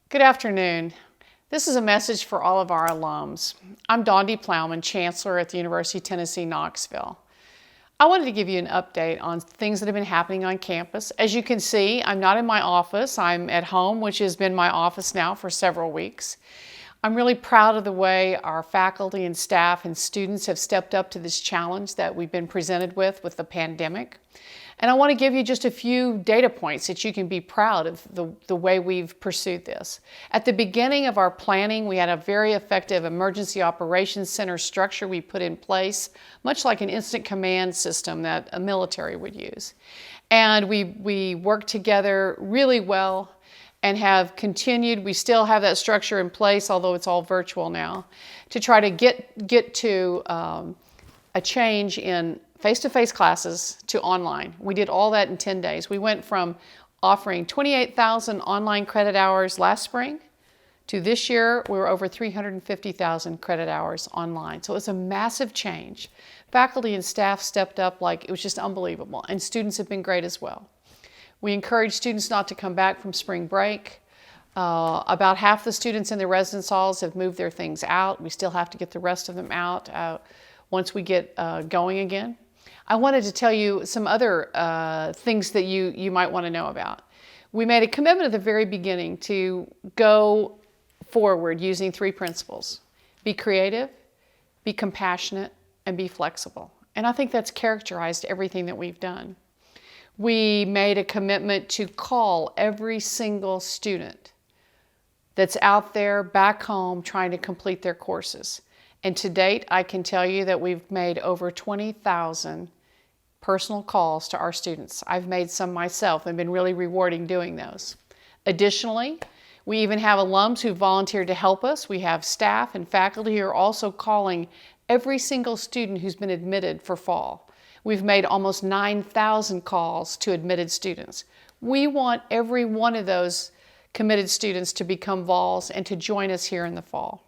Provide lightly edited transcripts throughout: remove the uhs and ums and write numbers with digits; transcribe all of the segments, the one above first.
Good afternoon. This is a message for all of our alums. I'm Donde Plowman, Chancellor at the University of Tennessee, Knoxville. I wanted to give you an update on things that have been happening on campus. As you can see, I'm not in my office. I'm at home, which has been my office now for several weeks. I'm really proud of the way our faculty and staff and students have stepped up to this challenge that we've been presented with the pandemic. And I want to give you just a few data points that you can be proud of the way we've pursued this. At the beginning of our planning, we had a very effective emergency operations center structure we put in place, much like an instant command system that a military would use. And we worked together really well and have continued. We still have that structure in place, although it's all virtual now, to try to get to a change in face-to-face classes to online. We did all that in 10 days. We went from offering 28,000 online credit hours last spring to this year, we were over 350,000 credit hours online. So it's a massive change. Faculty and staff stepped up like it was just unbelievable, and students have been great as well. We encourage students not to come back from spring break. About half the students in the residence halls have moved their things out. We still have to get the rest of them out once we get going again. I wanted to tell you some other things that you might want to know about. We made a commitment at the very beginning to go forward using 3 principles: be creative, be compassionate, and be flexible. And I think that's characterized everything that we've done. We made a commitment to call every single student that's out there back home trying to complete their courses. And to date, I can tell you that we've made over 20,000 personal calls to our students. I've made some myself and been really rewarding doing those. Additionally, we even have alums who volunteered to help us. We have staff and faculty who are also calling every single student who's been admitted for fall. We've made almost 9,000 calls to admitted students. We want every one of those committed students to become vols and to join us here in the fall.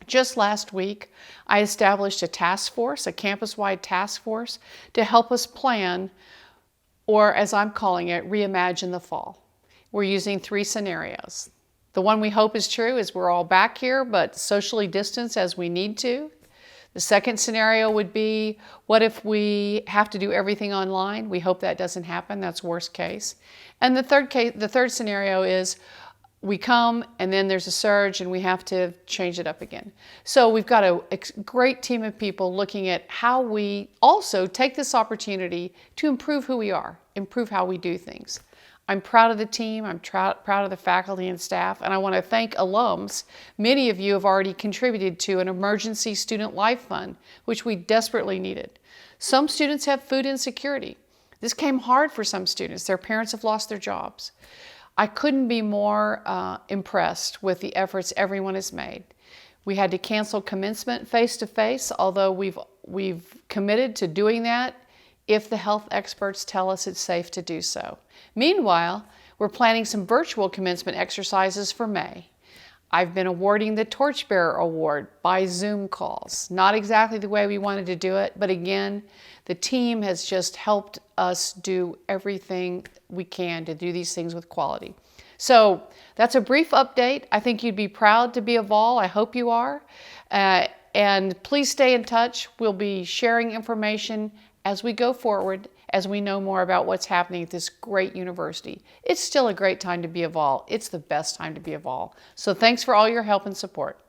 Just last week, I established a task force, a campus-wide task force, to help us plan, or as I'm calling it, reimagine the fall. We're using 3 scenarios. The one we hope is true is we're all back here, but socially distanced as we need to. The second scenario would be, what if we have to do everything online? We hope that doesn't happen. That's worst case. And the third scenario is, we come and then there's a surge and we have to change it up again. So we've got a great team of people looking at how we also take this opportunity to improve who we are, improve how we do things. I'm proud of the team, I'm proud of the faculty and staff, and I want to thank alums. Many of you have already contributed to an emergency student life fund, which we desperately needed. Some students have food insecurity. This came hard for some students. Their parents have lost their jobs. I couldn't be more impressed with the efforts everyone has made. We had to cancel commencement face-to-face, although we've committed to doing that if the health experts tell us it's safe to do so. Meanwhile, we're planning some virtual commencement exercises for May. I've been awarding the Torchbearer Award by Zoom calls. Not exactly the way we wanted to do it, but again, the team has just helped us do everything we can to do these things with quality. So that's a brief update. I think you'd be proud to be a vol. I hope you are. And please stay in touch. We'll be sharing information as we go forward, as we know more about what's happening at this great university. It's still a great time to be a vol. It's the best time to be a vol. So thanks for all your help and support.